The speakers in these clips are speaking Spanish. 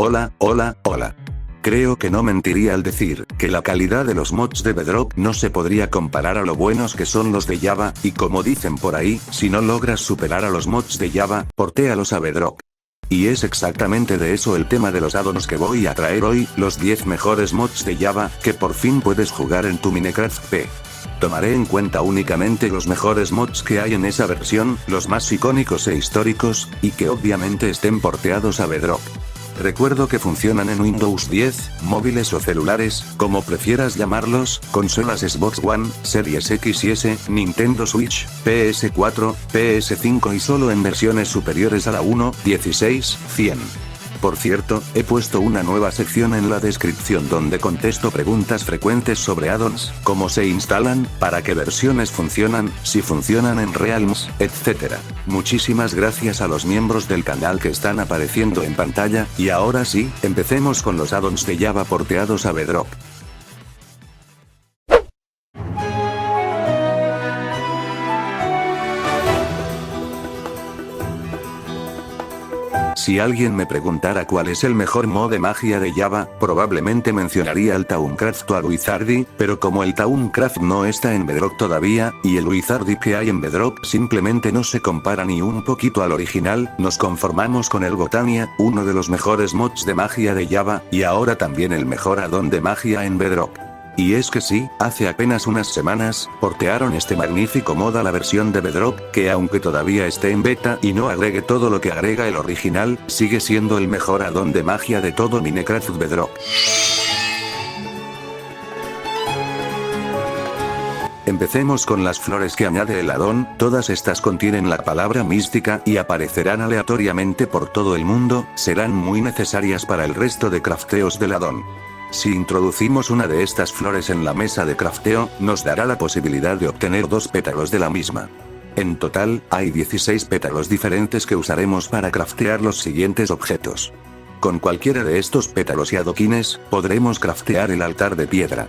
Hola, hola, hola. Creo que no mentiría al decir que la calidad de los mods de Bedrock no se podría comparar a lo buenos que son los de Java, y como dicen por ahí, si no logras superar a los mods de Java, portéalos a Bedrock. Y es exactamente de eso el tema de los addons que voy a traer hoy, los 10 mejores mods de Java, que por fin puedes jugar en tu Minecraft P. Tomaré en cuenta únicamente los mejores mods que hay en esa versión, los más icónicos e históricos, y que obviamente estén porteados a Bedrock. Recuerdo que funcionan en Windows 10, móviles o celulares, como prefieras llamarlos, consolas Xbox One, Series X y S, Nintendo Switch, PS4, PS5 y solo en versiones superiores a la 1.16.100. Por cierto, he puesto una nueva sección en la descripción donde contesto preguntas frecuentes sobre addons, cómo se instalan, para qué versiones funcionan, si funcionan en Realms, etc. Muchísimas gracias a los miembros del canal que están apareciendo en pantalla, y ahora sí, empecemos con los addons de Java porteados a Bedrock. Si alguien me preguntara cuál es el mejor mod de magia de Java, probablemente mencionaría el Thaumcraft o al Wizardry, pero como el Thaumcraft no está en Bedrock todavía, y el Wizardry que hay en Bedrock simplemente no se compara ni un poquito al original, nos conformamos con el Botania, uno de los mejores mods de magia de Java, y ahora también el mejor addon de magia en Bedrock. Y es que sí, hace apenas unas semanas, portearon este magnífico mod a la versión de Bedrock, que aunque todavía esté en beta y no agregue todo lo que agrega el original, sigue siendo el mejor addon de magia de todo Minecraft Bedrock. Empecemos con las flores que añade el addon, todas estas contienen la palabra mística y aparecerán aleatoriamente por todo el mundo, serán muy necesarias para el resto de crafteos del addon. Si introducimos una de estas flores en la mesa de crafteo, nos dará la posibilidad de obtener 2 pétalos de la misma. En total, hay 16 pétalos diferentes que usaremos para craftear los siguientes objetos. Con cualquiera de estos pétalos y adoquines, podremos craftear el altar de piedra.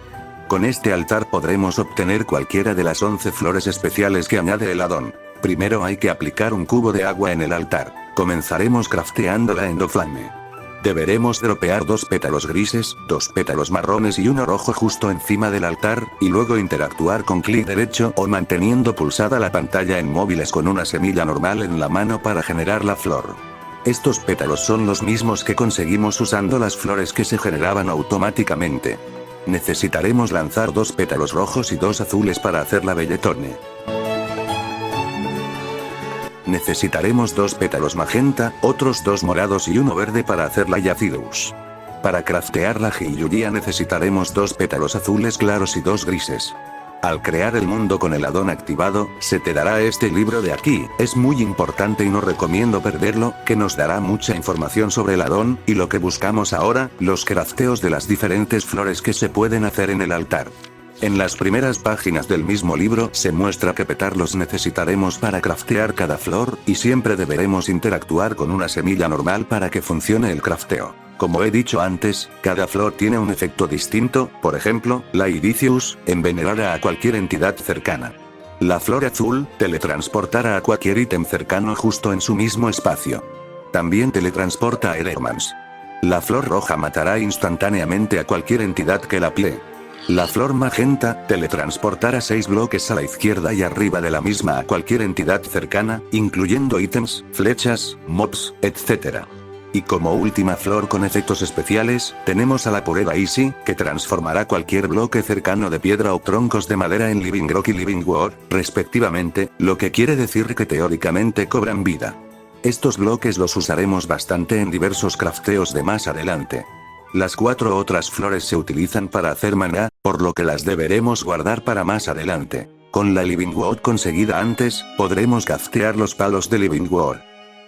Con este altar podremos obtener cualquiera de las 11 flores especiales que añade el addon. Primero hay que aplicar un cubo de agua en el altar. Comenzaremos crafteando la endoflame. Deberemos dropear 2 pétalos grises, 2 pétalos marrones y uno rojo justo encima del altar, y luego interactuar con clic derecho o manteniendo pulsada la pantalla en móviles con una semilla normal en la mano para generar la flor. Estos pétalos son los mismos que conseguimos usando las flores que se generaban automáticamente. Necesitaremos lanzar 2 pétalos rojos y 2 azules para hacer la belletone. Necesitaremos 2 pétalos magenta, otros 2 morados y uno verde para hacer la Yacidus. Para craftear la Giyuria necesitaremos 2 pétalos azules claros y 2 grises. Al crear el mundo con el addon activado, se te dará este libro de aquí, es muy importante y no recomiendo perderlo, que nos dará mucha información sobre el addon, y lo que buscamos ahora, los crafteos de las diferentes flores que se pueden hacer en el altar. En las primeras páginas del mismo libro se muestra qué pétalos necesitaremos para craftear cada flor, y siempre deberemos interactuar con una semilla normal para que funcione el crafteo. Como he dicho antes, cada flor tiene un efecto distinto, por ejemplo, la Iricius, envenenará a cualquier entidad cercana. La flor azul, teletransportará a cualquier ítem cercano justo en su mismo espacio. También teletransporta a Eremans. La flor roja matará instantáneamente a cualquier entidad que la pille. La flor magenta, teletransportará 6 bloques a la izquierda y arriba de la misma a cualquier entidad cercana, incluyendo ítems, flechas, mobs, etc. Y como última flor con efectos especiales, tenemos a la pureza Easy, que transformará cualquier bloque cercano de piedra o troncos de madera en Living Rock y Living Wood, respectivamente, lo que quiere decir que teóricamente cobran vida. Estos bloques los usaremos bastante en diversos crafteos de más adelante. Las 4 otras flores se utilizan para hacer maná, por lo que las deberemos guardar para más adelante. Con la Living Wood conseguida antes, podremos craftear los palos de Living Wood.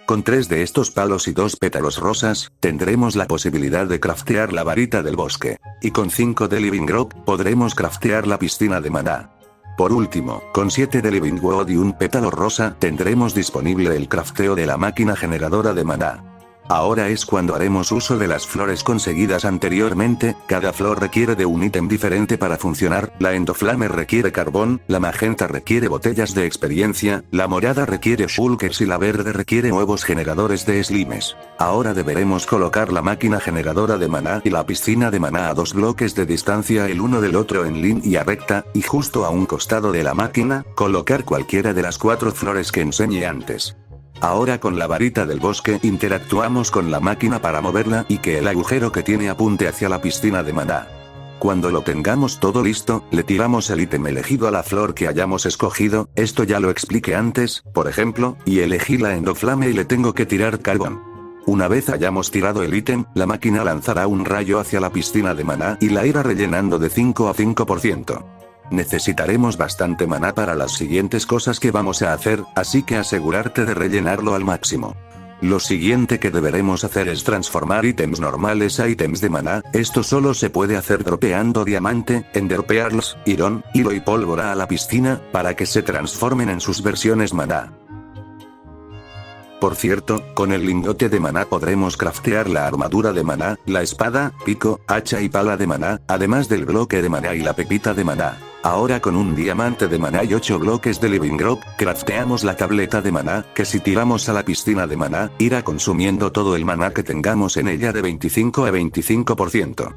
Con 3 de estos palos y 2 pétalos rosas, tendremos la posibilidad de craftear la varita del bosque. Y con 5 de Living Rock, podremos craftear la piscina de maná. Por último, con 7 de Living Wood y un pétalo rosa, tendremos disponible el crafteo de la máquina generadora de maná. Ahora es cuando haremos uso de las flores conseguidas anteriormente, cada flor requiere de un ítem diferente para funcionar, la endoflame requiere carbón, la magenta requiere botellas de experiencia, la morada requiere shulkers y la verde requiere huevos generadores de slimes. Ahora deberemos colocar la máquina generadora de maná y la piscina de maná a 2 bloques de distancia el uno del otro en línea recta, y justo a un costado de la máquina, colocar cualquiera de las 4 flores que enseñé antes. Ahora con la varita del bosque interactuamos con la máquina para moverla y que el agujero que tiene apunte hacia la piscina de maná. Cuando lo tengamos todo listo, le tiramos el ítem elegido a la flor que hayamos escogido, esto ya lo expliqué antes, por ejemplo, y elegí la endoflame y le tengo que tirar carbón. Una vez hayamos tirado el ítem, la máquina lanzará un rayo hacia la piscina de maná y la irá rellenando de 5 a 5%. Necesitaremos bastante maná para las siguientes cosas que vamos a hacer, así que asegurarte de rellenarlo al máximo. Lo siguiente que deberemos hacer es transformar ítems normales a ítems de maná, esto solo se puede hacer dropeando diamante, ender pearls, iron, hilo y pólvora a la piscina, para que se transformen en sus versiones maná. Por cierto, con el lingote de maná podremos craftear la armadura de maná, la espada, pico, hacha y pala de maná, además del bloque de maná y la pepita de maná. Ahora con un diamante de maná y 8 bloques de living rock, crafteamos la tableta de maná, que si tiramos a la piscina de maná, irá consumiendo todo el maná que tengamos en ella de 25 a 25%.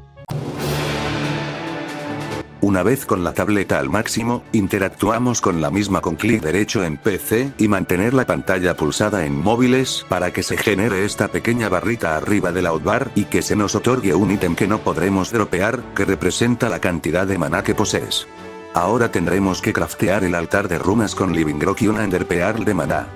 Una vez con la tableta al máximo, interactuamos con la misma con clic derecho en PC, y mantener la pantalla pulsada en móviles, para que se genere esta pequeña barrita arriba del hotbar, y que se nos otorgue un ítem que no podremos dropear, que representa la cantidad de maná que posees. Ahora tendremos que craftear el altar de runas con living rock y una ender pearl de maná.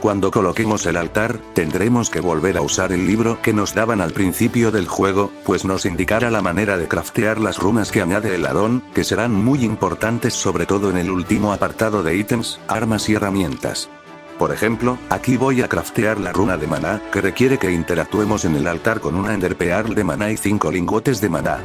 Cuando coloquemos el altar, tendremos que volver a usar el libro que nos daban al principio del juego, pues nos indicará la manera de craftear las runas que añade el addon, que serán muy importantes sobre todo en el último apartado de ítems, armas y herramientas. Por ejemplo, aquí voy a craftear la runa de maná, que requiere que interactuemos en el altar con una ender pearl de maná y 5 lingotes de maná.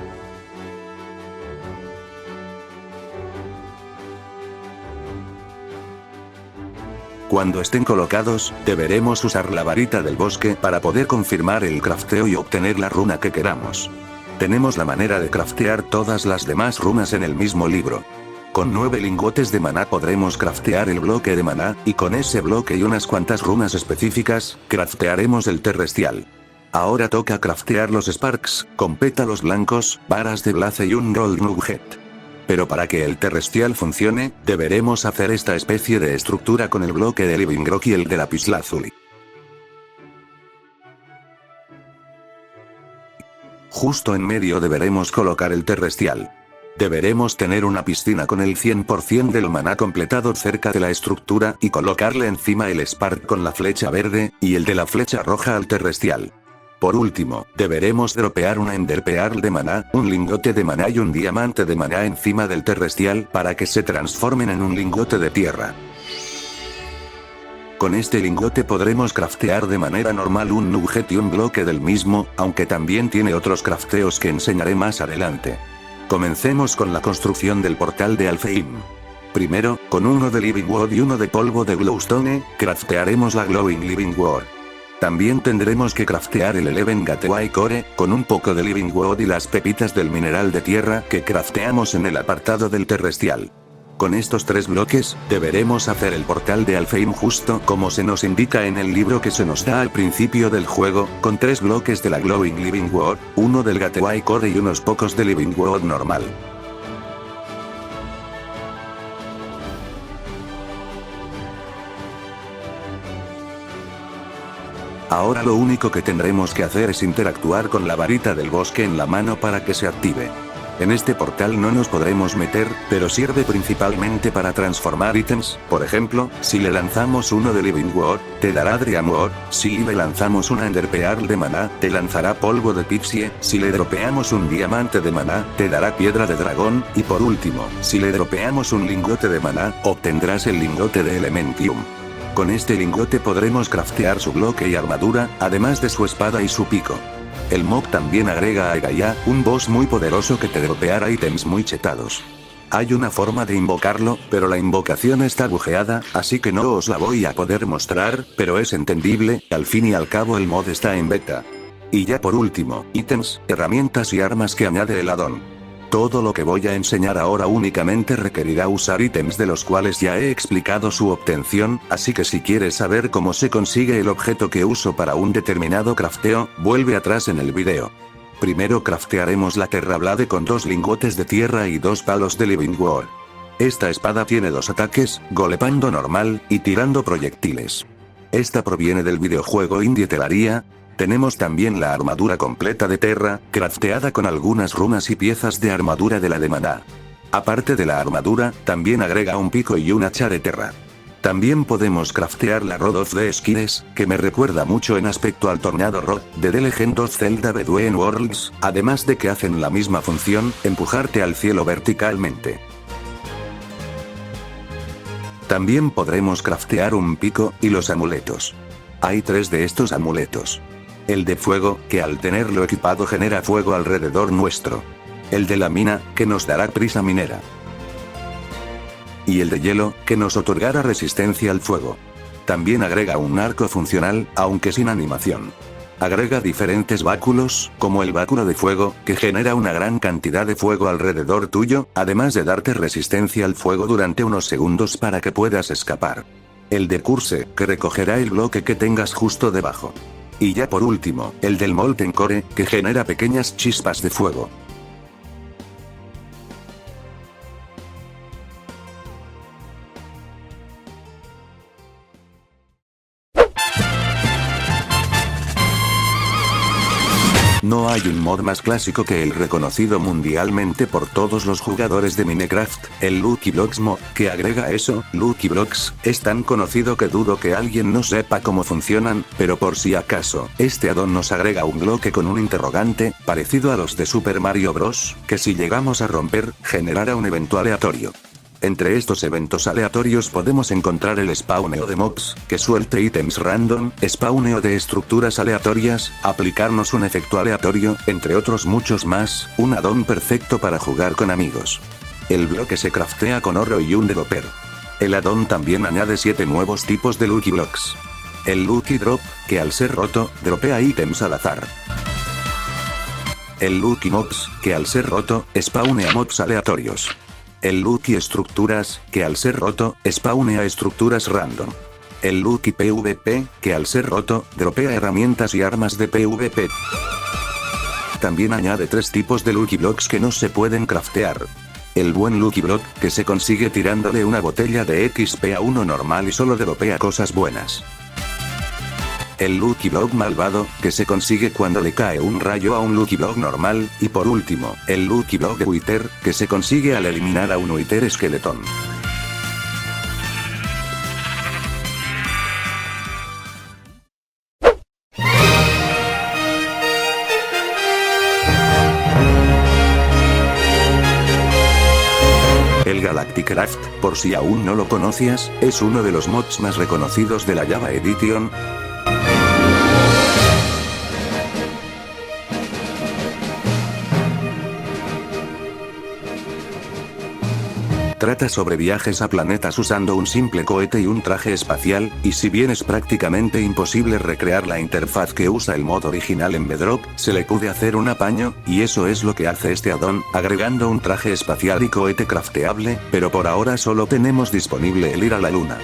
Cuando estén colocados, deberemos usar la varita del bosque para poder confirmar el crafteo y obtener la runa que queramos. Tenemos la manera de craftear todas las demás runas en el mismo libro. Con 9 lingotes de maná podremos craftear el bloque de maná, y con ese bloque y unas cuantas runas específicas, craftearemos el terrestial. Ahora toca craftear los sparks, con pétalos blancos, varas de blaze y un gold nugget. Pero para que el terrestial funcione, deberemos hacer esta especie de estructura con el bloque de living rock y el de lapislázuli. Justo en medio deberemos colocar el terrestial. Deberemos tener una piscina con el 100% del maná completado cerca de la estructura y colocarle encima el spark con la flecha verde, y el de la flecha roja al terrestial. Por último, deberemos dropear una ender pearl de maná, un lingote de maná y un diamante de maná encima del terrestial para que se transformen en un lingote de tierra. Con este lingote podremos craftear de manera normal un nugget y un bloque del mismo, aunque también tiene otros crafteos que enseñaré más adelante. Comencemos con la construcción del portal de Alfheim. Primero, con uno de living wood y uno de polvo de glowstone, craftearemos la glowing living wood. También tendremos que craftear el Eleven Gateway Core, con un poco de living wood y las pepitas del mineral de tierra que crafteamos en el apartado del terrestial. Con estos 3 bloques, deberemos hacer el portal de Alfheim justo como se nos indica en el libro que se nos da al principio del juego, con 3 bloques de la glowing living wood, uno del Gateway Core y unos pocos de living wood normal. Ahora lo único que tendremos que hacer es interactuar con la varita del bosque en la mano para que se active. En este portal no nos podremos meter, pero sirve principalmente para transformar ítems. Por ejemplo, si le lanzamos uno de living wood, te dará dream wood. Si le lanzamos una ender pearl de maná, te lanzará polvo de pixie. Si le dropeamos un diamante de maná, te dará piedra de dragón. Y por último, si le dropeamos un lingote de maná, obtendrás el lingote de elementium. Con este lingote podremos craftear su bloque y armadura, además de su espada y su pico. El mob también agrega a Gaia, un boss muy poderoso que te dropeará ítems muy chetados. Hay una forma de invocarlo, pero la invocación está bugueada, así que no os la voy a poder mostrar, pero es entendible, al fin y al cabo el mod está en beta. Y ya por último, ítems, herramientas y armas que añade el addon. Todo lo que voy a enseñar ahora únicamente requerirá usar ítems de los cuales ya he explicado su obtención, así que si quieres saber cómo se consigue el objeto que uso para un determinado crafteo, vuelve atrás en el video. Primero craftearemos la Terrablade con 2 lingotes de tierra y 2 palos de Living Wood. Esta espada tiene 2 ataques, golpeando normal, y tirando proyectiles. Esta proviene del videojuego Indie Terraria. Tenemos también la armadura completa de Terra, crafteada con algunas runas y piezas de armadura de la de Maná. Aparte de la armadura, también agrega un pico y un hacha de Terra. También podemos craftear la Rod of the Skills, que me recuerda mucho en aspecto al Tornado Rod, de The Legend of Zelda Between Worlds, además de que hacen la misma función, empujarte al cielo verticalmente. También podremos craftear un pico, y los amuletos. Hay 3 de estos amuletos. El de fuego, que al tenerlo equipado genera fuego alrededor nuestro. El de la mina, que nos dará prisa minera. Y el de hielo, que nos otorgará resistencia al fuego. También agrega un arco funcional, aunque sin animación. Agrega diferentes báculos, como el báculo de fuego, que genera una gran cantidad de fuego alrededor tuyo, además de darte resistencia al fuego durante unos segundos para que puedas escapar. El de curse, que recogerá el bloque que tengas justo debajo. Y ya por último, el del Molten Core, que genera pequeñas chispas de fuego. No hay un mod más clásico que el reconocido mundialmente por todos los jugadores de Minecraft, el Lucky Blocks mod, que agrega eso. Lucky Blocks es tan conocido que dudo que alguien no sepa cómo funcionan, pero por si acaso, este addon nos agrega un bloque con un interrogante, parecido a los de Super Mario Bros., que si llegamos a romper, generará un evento aleatorio. Entre estos eventos aleatorios podemos encontrar el spawneo de mobs, que suelte ítems random, spawneo de estructuras aleatorias, aplicarnos un efecto aleatorio, entre otros muchos más, un addon perfecto para jugar con amigos. El bloque se craftea con oro y un developer. El addon también añade 7 nuevos tipos de Lucky Blocks. El Lucky Drop, que al ser roto, dropea ítems al azar. El Lucky Mobs, que al ser roto, spawnea mobs aleatorios. El Lucky Estructuras, que al ser roto, spawnea estructuras random. El Lucky PvP, que al ser roto, dropea herramientas y armas de PvP. También añade 3 tipos de Lucky Blocks que no se pueden craftear. El buen Lucky Block, que se consigue tirándole una botella de XP a uno normal y solo dropea cosas buenas. El Lucky Block malvado, que se consigue cuando le cae un rayo a un Lucky Block normal, y por último, el Lucky Block de Wither, que se consigue al eliminar a un Wither esqueletón. El Galacticraft, por si aún no lo conocías, es uno de los mods más reconocidos de la Java Edition. Trata sobre viajes a planetas usando un simple cohete y un traje espacial, y si bien es prácticamente imposible recrear la interfaz que usa el mod original en Bedrock, se le puede hacer un apaño, y eso es lo que hace este addon, agregando un traje espacial y cohete crafteable, pero por ahora solo tenemos disponible el ir a la luna.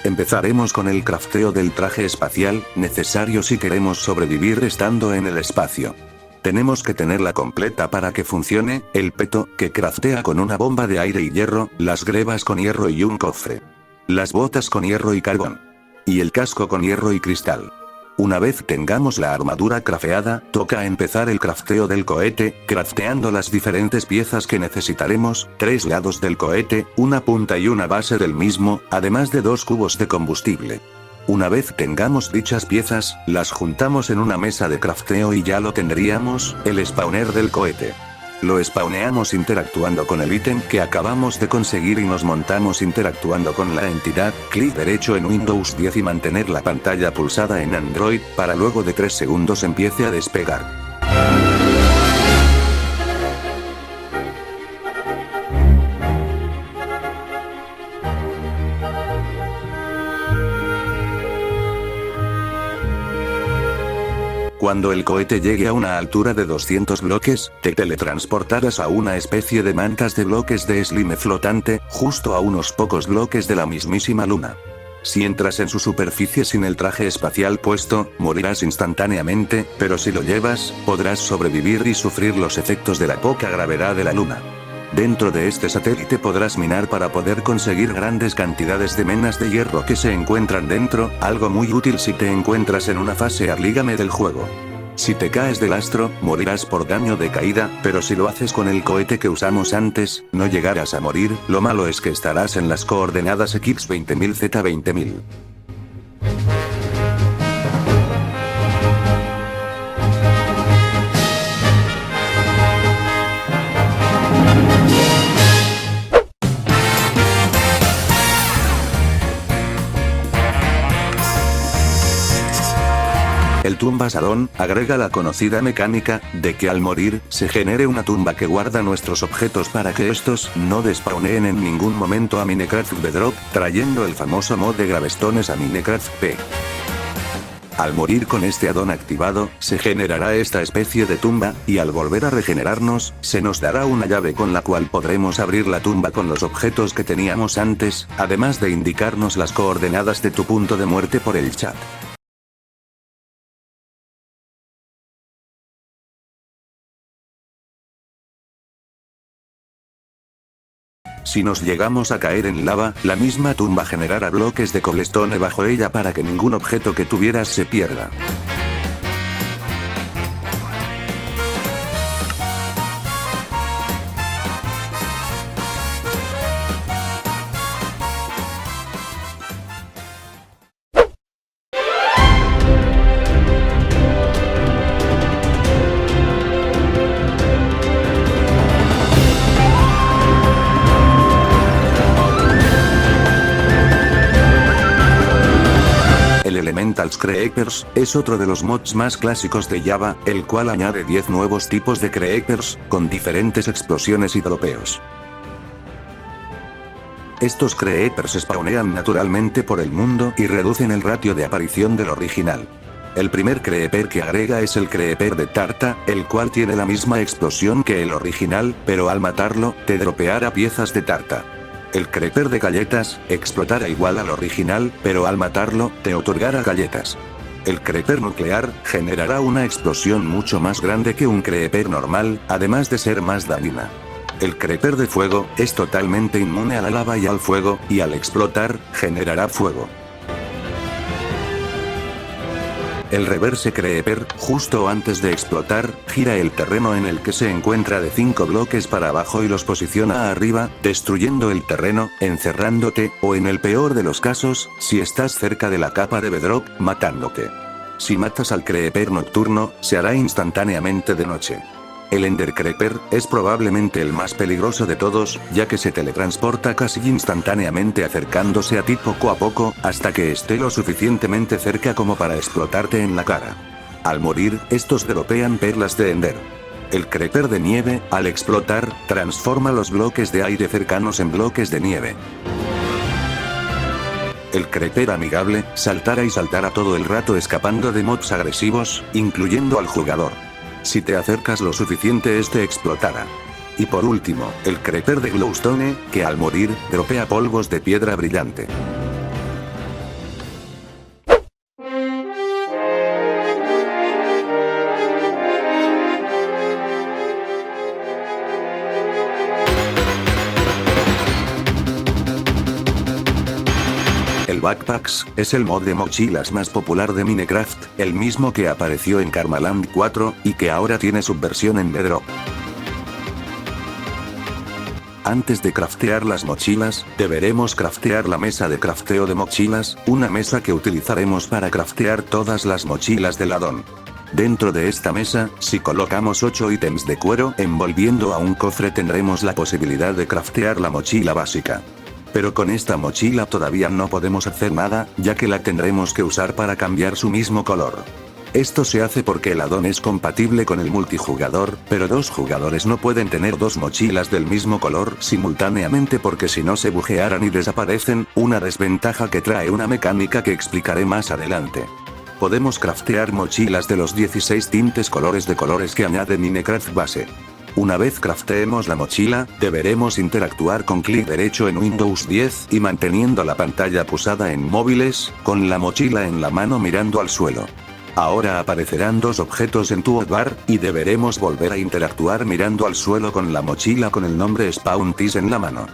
Empezaremos con el crafteo del traje espacial, necesario si queremos sobrevivir estando en el espacio. Tenemos que tenerla completa para que funcione, el peto, que craftea con una bomba de aire y hierro, las grebas con hierro y un cofre. Las botas con hierro y carbón. Y el casco con hierro y cristal. Una vez tengamos la armadura crafteada, toca empezar el crafteo del cohete, crafteando las diferentes piezas que necesitaremos, 3 lados del cohete, una punta y una base del mismo, además de 2 cubos de combustible. Una vez tengamos dichas piezas, las juntamos en una mesa de crafteo y ya lo tendríamos, el spawner del cohete. Lo spawneamos interactuando con el ítem que acabamos de conseguir y nos montamos interactuando con la entidad, clic derecho en Windows 10 y mantener la pantalla pulsada en Android, para luego de 3 segundos empiece a despegar. Cuando el cohete llegue a una altura de 200 bloques, te teletransportarás a una especie de mantas de bloques de slime flotante, justo a unos pocos bloques de la mismísima luna. Si entras en su superficie sin el traje espacial puesto, morirás instantáneamente, pero si lo llevas, podrás sobrevivir y sufrir los efectos de la poca gravedad de la luna. Dentro de este satélite podrás minar para poder conseguir grandes cantidades de menas de hierro que se encuentran dentro, algo muy útil si te encuentras en una fase arlígame del juego. Si te caes del astro, morirás por daño de caída, pero si lo haces con el cohete que usamos antes, no llegarás a morir. Lo malo es que estarás en las coordenadas X 20000 Z 20000. El Tumba Salón agrega la conocida mecánica de que al morir se genere una tumba que guarda nuestros objetos para que estos no despawneen en ningún momento a Minecraft Bedrock, trayendo el famoso mod de gravestones a Minecraft P. Al morir con este addon activado, se generará esta especie de tumba, y al volver a regenerarnos, se nos dará una llave con la cual podremos abrir la tumba con los objetos que teníamos antes, además de indicarnos las coordenadas de tu punto de muerte por el chat. Si nos llegamos a caer en lava, la misma tumba generará bloques de cobblestone bajo ella para que ningún objeto que tuvieras se pierda. Elementals Creepers es otro de los mods más clásicos de Java, el cual añade 10 nuevos tipos de creepers, con diferentes explosiones y dropeos. Estos creepers spawnean naturalmente por el mundo y reducen el ratio de aparición del original. El primer creeper que agrega es el creeper de tarta, el cual tiene la misma explosión que el original, pero al matarlo, te dropeará piezas de tarta. El creeper de galletas, explotará igual al original, pero al matarlo, te otorgará galletas. El creeper nuclear, generará una explosión mucho más grande que un creeper normal, además de ser más dañina. El creeper de fuego, es totalmente inmune a la lava y al fuego, y al explotar, generará fuego. El reverse creeper, justo antes de explotar, gira el terreno en el que se encuentra de 5 bloques para abajo y los posiciona arriba, destruyendo el terreno, encerrándote, o en el peor de los casos, si estás cerca de la capa de Bedrock, matándote. Si matas al creeper nocturno, se hará instantáneamente de noche. El Ender Creeper es probablemente el más peligroso de todos, ya que se teletransporta casi instantáneamente acercándose a ti poco a poco, hasta que esté lo suficientemente cerca como para explotarte en la cara. Al morir, estos dropean perlas de Ender. El Creeper de nieve, al explotar, transforma los bloques de aire cercanos en bloques de nieve. El creeper amigable, saltará y saltará todo el rato escapando de mobs agresivos, incluyendo al jugador. Si te acercas lo suficiente este explotará. Y por último, el creeper de glowstone, que al morir, dropea polvos de piedra brillante. El Backpacks, es el mod de mochilas más popular de Minecraft, el mismo que apareció en Karmaland 4, y que ahora tiene su versión en Bedrock. Antes de craftear las mochilas, deberemos craftear la mesa de crafteo de mochilas, una mesa que utilizaremos para craftear todas las mochilas del addon. Dentro de esta mesa, si colocamos 8 ítems de cuero envolviendo a un cofre tendremos la posibilidad de craftear la mochila básica. Pero con esta mochila todavía no podemos hacer nada, ya que la tendremos que usar para cambiar su mismo color. Esto se hace porque el addon es compatible con el multijugador, pero 2 jugadores no pueden tener 2 mochilas del mismo color simultáneamente porque si no se buguearán y desaparecen, una desventaja que trae una mecánica que explicaré más adelante. podemos craftear mochilas de los 16 tintes colores de colores que añade Minecraft base. Una vez crafteemos la mochila, deberemos interactuar con clic derecho en Windows 10 y manteniendo la pantalla pulsada en móviles, con la mochila en la mano mirando al suelo. Ahora aparecerán dos objetos en tu hotbar, y deberemos volver a interactuar mirando al suelo con la mochila con el nombre Spawn Tees en la mano.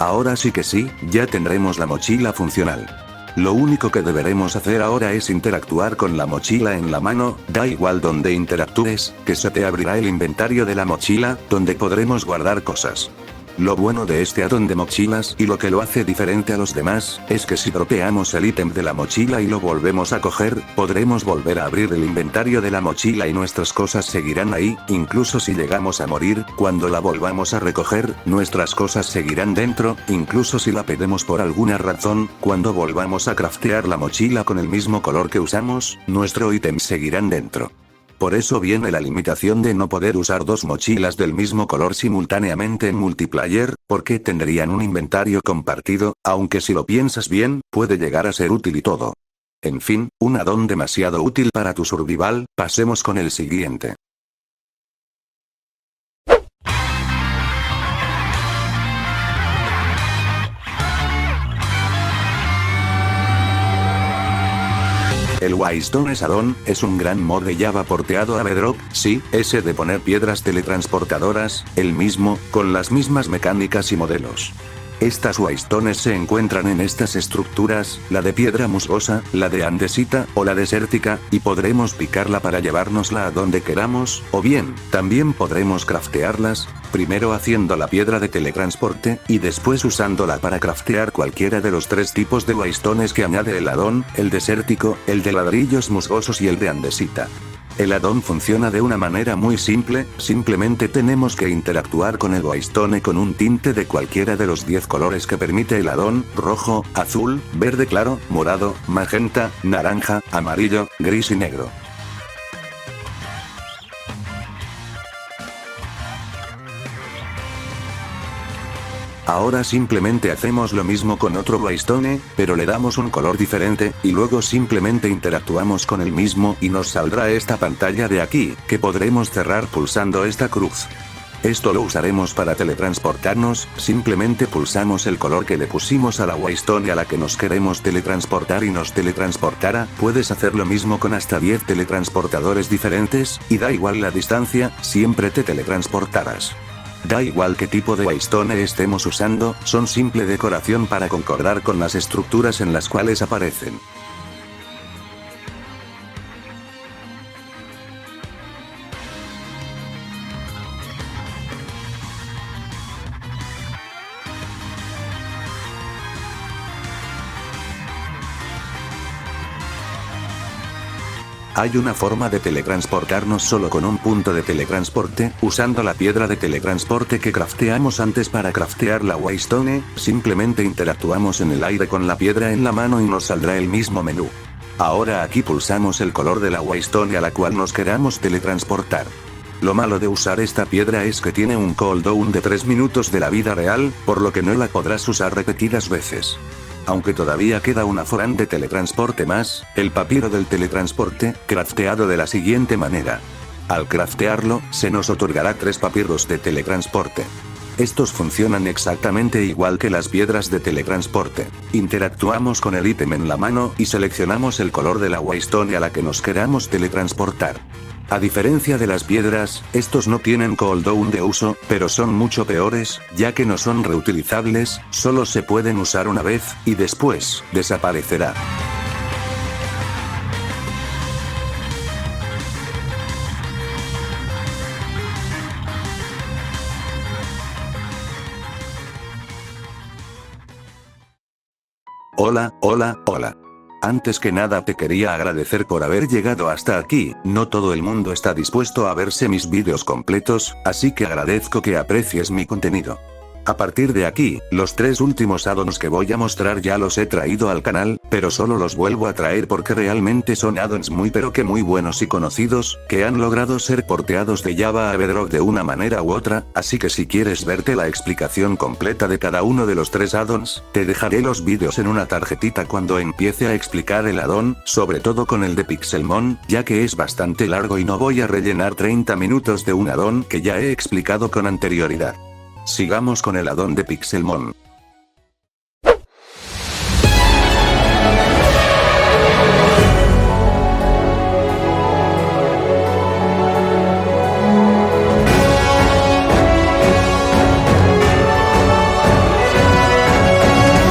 Ahora sí que sí, ya tendremos la mochila funcional. Lo único que deberemos hacer ahora es interactuar con la mochila en la mano, da igual donde interactúes, que se te abrirá el inventario de la mochila, donde podremos guardar cosas. Lo bueno de este addon de mochilas y lo que lo hace diferente a los demás, es que si dropeamos el ítem de la mochila y lo volvemos a coger, podremos volver a abrir el inventario de la mochila y nuestras cosas seguirán ahí, incluso si llegamos a morir, cuando la volvamos a recoger, nuestras cosas seguirán dentro, incluso si la perdemos por alguna razón, cuando volvamos a craftear la mochila con el mismo color que usamos, nuestros ítems seguirán dentro. Por eso viene la limitación de no poder usar dos mochilas del mismo color simultáneamente en multiplayer, porque tendrían un inventario compartido, aunque si lo piensas bien, puede llegar a ser útil y todo. En fin, un addon demasiado útil para tu survival, pasemos con el siguiente. El Waystones addon es un gran mod de Java porteado a Bedrock, sí, ese de poner piedras teletransportadoras, el mismo, con las mismas mecánicas y modelos. Estas Waystones se encuentran en estas estructuras, la de piedra musgosa, la de andesita o la desértica, y podremos picarla para llevárnosla a donde queramos, o bien, también podremos craftearlas, primero haciendo la piedra de teletransporte, y después usándola para craftear cualquiera de los tres tipos de Waystones que añade el addon, el desértico, el de ladrillos musgosos y el de andesita. El addon funciona de una manera muy simple, simplemente tenemos que interactuar con el Waystone con un tinte de cualquiera de los 10 colores que permite el addon, rojo, azul, verde claro, morado, magenta, naranja, amarillo, gris y negro. Ahora simplemente hacemos lo mismo con otro Waystone, pero le damos un color diferente, y luego simplemente interactuamos con el mismo y nos saldrá esta pantalla de aquí, que podremos cerrar pulsando esta cruz. Esto lo usaremos para teletransportarnos, simplemente pulsamos el color que le pusimos a la Waystone a la que nos queremos teletransportar y nos teletransportará, puedes hacer lo mismo con hasta 10 teletransportadores diferentes, y da igual la distancia, siempre te teletransportarás. Da igual qué tipo de Waystone estemos usando, son simple decoración para concordar con las estructuras en las cuales aparecen. Hay una forma de teletransportarnos solo con un punto de teletransporte, usando la piedra de teletransporte que crafteamos antes para craftear la Waystone, simplemente interactuamos en el aire con la piedra en la mano y nos saldrá el mismo menú. Ahora aquí pulsamos el color de la Waystone a la cual nos queramos teletransportar. Lo malo de usar esta piedra es que tiene un cooldown de 3 minutos de la vida real, por lo que no la podrás usar repetidas veces. Aunque todavía queda una forán de teletransporte más, el papiro del teletransporte, crafteado de la siguiente manera. Al craftearlo, se nos otorgará 3 papiros de teletransporte. Estos funcionan exactamente igual que las piedras de teletransporte. Interactuamos con el ítem en la mano y seleccionamos el color de la Waystone a la que nos queramos teletransportar. A diferencia de las piedras, estos no tienen cooldown de uso, pero son mucho peores, ya que no son reutilizables, solo se pueden usar una vez, y después, desaparecerá. Hola, hola, hola. Antes que nada te quería agradecer por haber llegado hasta aquí, no todo el mundo está dispuesto a verse mis vídeos completos, así que agradezco que aprecies mi contenido. A partir de aquí, los 3 últimos addons que voy a mostrar ya los he traído al canal, pero solo los vuelvo a traer porque realmente son addons muy buenos y conocidos, que han logrado ser porteados de Java a Bedrock de una manera u otra, así que si quieres verte la explicación completa de cada uno de los 3 addons, te dejaré los vídeos en una tarjetita cuando empiece a explicar el addon, sobre todo con el de Pixelmon, ya que es bastante largo y no voy a rellenar 30 minutos de un addon que ya he explicado con anterioridad. Sigamos con el addon de Pixelmon.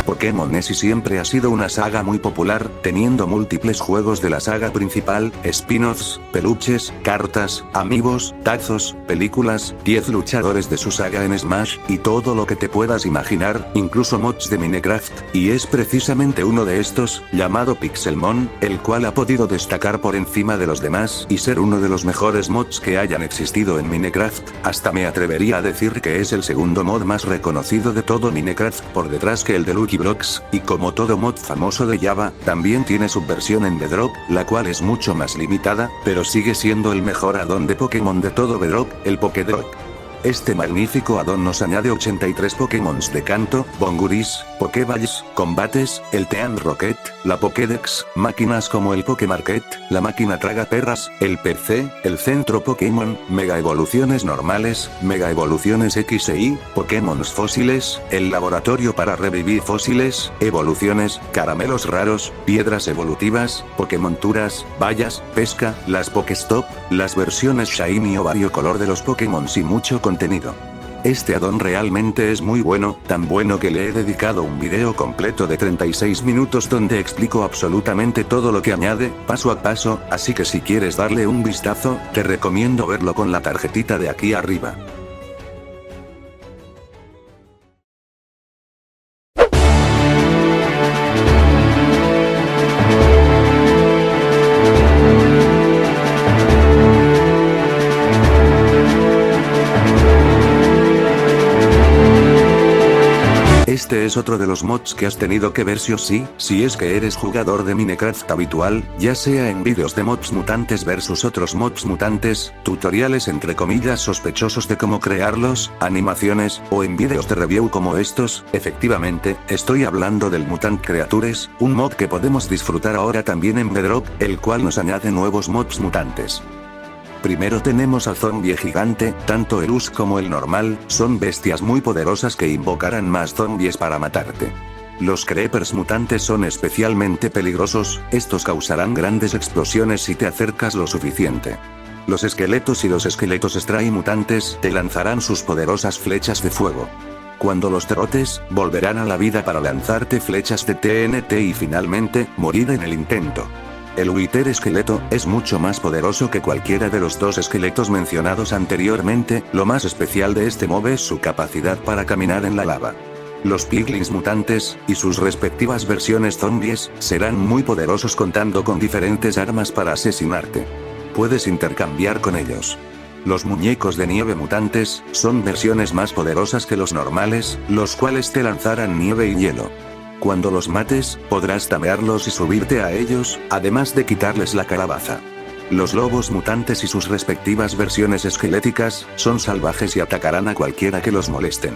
Pokémon Essie siempre ha sido una saga muy popular, teniendo múltiples juegos de la saga principal, spin-offs, peluches, cartas, amiibos, tazos, películas, 10 luchadores de su saga en Smash, y todo lo que te puedas imaginar, incluso mods de Minecraft, y es precisamente uno de estos, llamado Pixelmon, el cual ha podido destacar por encima de los demás y ser uno de los mejores mods que hayan existido en Minecraft, hasta me atrevería a decir que es el segundo mod más reconocido de todo Minecraft por detrás que el de Lucky Block. Y como todo mod famoso de Java, también tiene su versión en Bedrock, la cual es mucho más limitada, pero sigue siendo el mejor addon de Pokémon de todo Bedrock, el Pokédrop. Este magnífico addon nos añade 83 Pokémons de canto, Bonguris, Pokéballs, combates, el Team Rocket, la Pokédex, máquinas como el Pokémarket, la máquina traga perras, el PC, el centro Pokémon, Mega Evoluciones normales, Mega Evoluciones X e Y, Pokémons fósiles, el laboratorio para revivir fósiles, evoluciones, caramelos raros, piedras evolutivas, Pokémonturas, vallas, pesca, las Pokéstop, las versiones Shiny o variocolor de los Pokémons y mucho contenido. Este addon realmente es muy bueno, tan bueno que le he dedicado un video completo de 36 minutos donde explico absolutamente todo lo que añade, paso a paso, así que si quieres darle un vistazo, te recomiendo verlo con la tarjetita de aquí arriba. Este es otro de los mods que has tenido que ver sí o sí, si es que eres jugador de Minecraft habitual, ya sea en vídeos de mods mutantes versus otros mods mutantes, tutoriales entre comillas sospechosos de cómo crearlos, animaciones, o en vídeos de review como estos. Efectivamente, estoy hablando del Mutant Creatures, un mod que podemos disfrutar ahora también en Bedrock, el cual nos añade nuevos mods mutantes. Primero tenemos al zombie gigante, tanto el US como el normal, son bestias muy poderosas que invocarán más zombies para matarte. Los creepers mutantes son especialmente peligrosos, estos causarán grandes explosiones si te acercas lo suficiente. Los esqueletos y los esqueletos stray mutantes te lanzarán sus poderosas flechas de fuego. Cuando los derrotes, volverán a la vida para lanzarte flechas de TNT y finalmente, morir en el intento. El Wither esqueleto es mucho más poderoso que cualquiera de los 2 esqueletos mencionados anteriormente, lo más especial de este mob es su capacidad para caminar en la lava. Los piglins mutantes, y sus respectivas versiones zombies, serán muy poderosos contando con diferentes armas para asesinarte. Puedes intercambiar con ellos. Los muñecos de nieve mutantes, son versiones más poderosas que los normales, los cuales te lanzarán nieve y hielo. Cuando los mates, podrás tamearlos y subirte a ellos, además de quitarles la calabaza. Los lobos mutantes y sus respectivas versiones esqueléticas, son salvajes y atacarán a cualquiera que los molesten.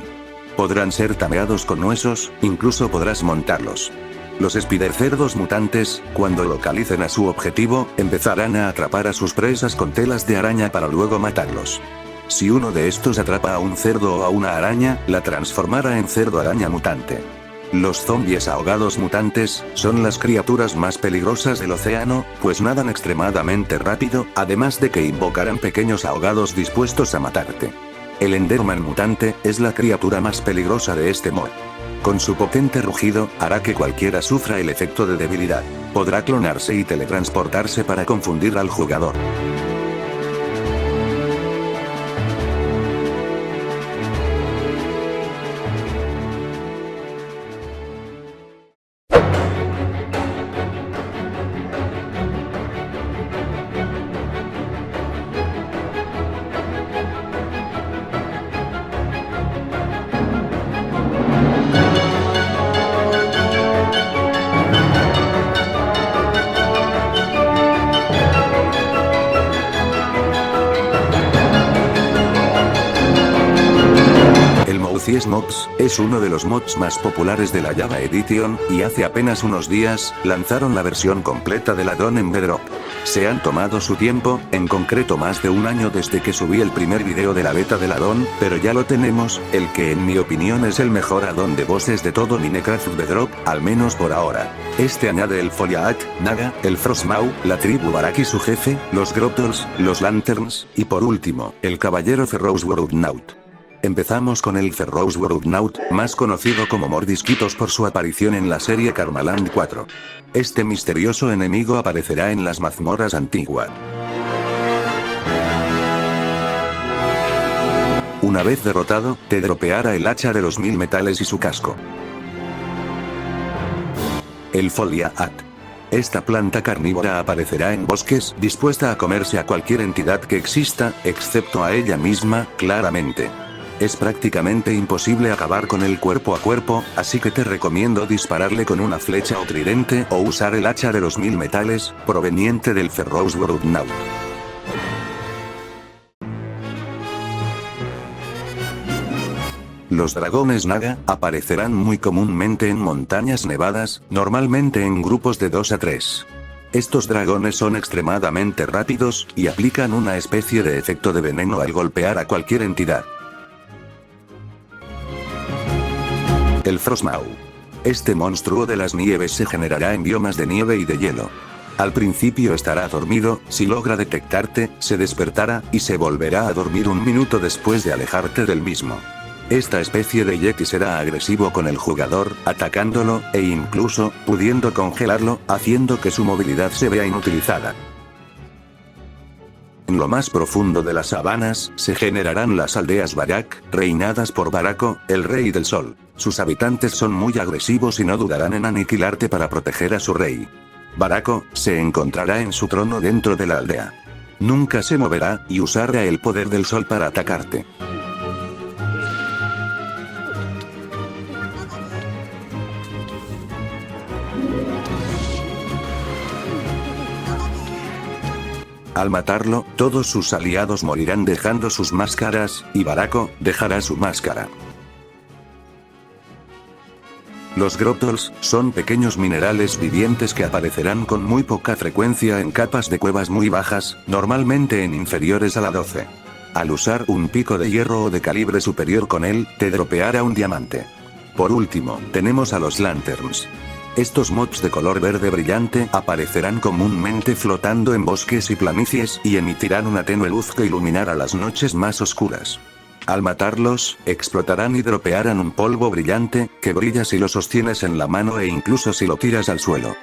Podrán ser tameados con huesos, incluso podrás montarlos. Los spider-cerdos mutantes, cuando localicen a su objetivo, empezarán a atrapar a sus presas con telas de araña para luego matarlos. Si uno de estos atrapa a un cerdo o a una araña, la transformará en cerdo araña mutante. Los zombies ahogados mutantes, son las criaturas más peligrosas del océano, pues nadan extremadamente rápido, además de que invocarán pequeños ahogados dispuestos a matarte. El Enderman mutante, es la criatura más peligrosa de este mod. Con su potente rugido, hará que cualquiera sufra el efecto de debilidad. Podrá clonarse y teletransportarse para confundir al jugador. especies mobs, es uno de los mods más populares de la Java Edition, y hace apenas unos días, lanzaron la versión completa del addon en Bedrock. Se han tomado su tiempo, en concreto más de un año desde que subí el primer video de la beta del addon, pero ya lo tenemos, el que en mi opinión es el mejor addon de bosses de todo Minecraft Bedrock, al menos por ahora. Este añade el Foliaat, Naga, el Frostmaw, la tribu Barak y su jefe, los Grottols, los Lanterns, y por último, el caballero Ferrouswordnaut. Empezamos con el Ferrouswordnaut, más conocido como Mordisquitos por su aparición en la serie Karmaland 4. Este misterioso enemigo aparecerá en las mazmorras antiguas. Una vez derrotado, te dropeará el hacha de los 1000 metales y su casco. El Foliaat. Esta planta carnívora aparecerá en bosques, dispuesta a comerse a cualquier entidad que exista, excepto a ella misma, claramente. Es prácticamente imposible acabar con él cuerpo a cuerpo, así que te recomiendo dispararle con una flecha o tridente o usar el hacha de los 1000 metales, proveniente del Ferrouswordnaut. Los dragones Naga aparecerán muy comúnmente en montañas nevadas, normalmente en grupos de 2 a 3. Estos dragones son extremadamente rápidos, y aplican una especie de efecto de veneno al golpear a cualquier entidad. El Frostmaw. Este monstruo de las nieves se generará en biomas de nieve y de hielo. Al principio estará dormido, si logra detectarte, se despertará, y se volverá a dormir un minuto después de alejarte del mismo. Esta especie de yeti será agresivo con el jugador, atacándolo, e incluso, pudiendo congelarlo, haciendo que su movilidad se vea inutilizada. En lo más profundo de las sabanas, se generarán las aldeas Barak, reinadas por Barako, el rey del sol. Sus habitantes son muy agresivos y no dudarán en aniquilarte para proteger a su rey. Barako, se encontrará en su trono dentro de la aldea. Nunca se moverá, y usará el poder del sol para atacarte. Al matarlo, todos sus aliados morirán dejando sus máscaras, y Barako dejará su máscara. Los Grottols son pequeños minerales vivientes que aparecerán con muy poca frecuencia en capas de cuevas muy bajas, normalmente en inferiores a la 12. Al usar un pico de hierro o de calibre superior con él, te dropeará un diamante. Por último, tenemos a los Lanterns. Estos mobs de color verde brillante aparecerán comúnmente flotando en bosques y planicies y emitirán una tenue luz que iluminará las noches más oscuras. Al matarlos, explotarán y dropearán un polvo brillante, que brilla si lo sostienes en la mano e incluso si lo tiras al suelo.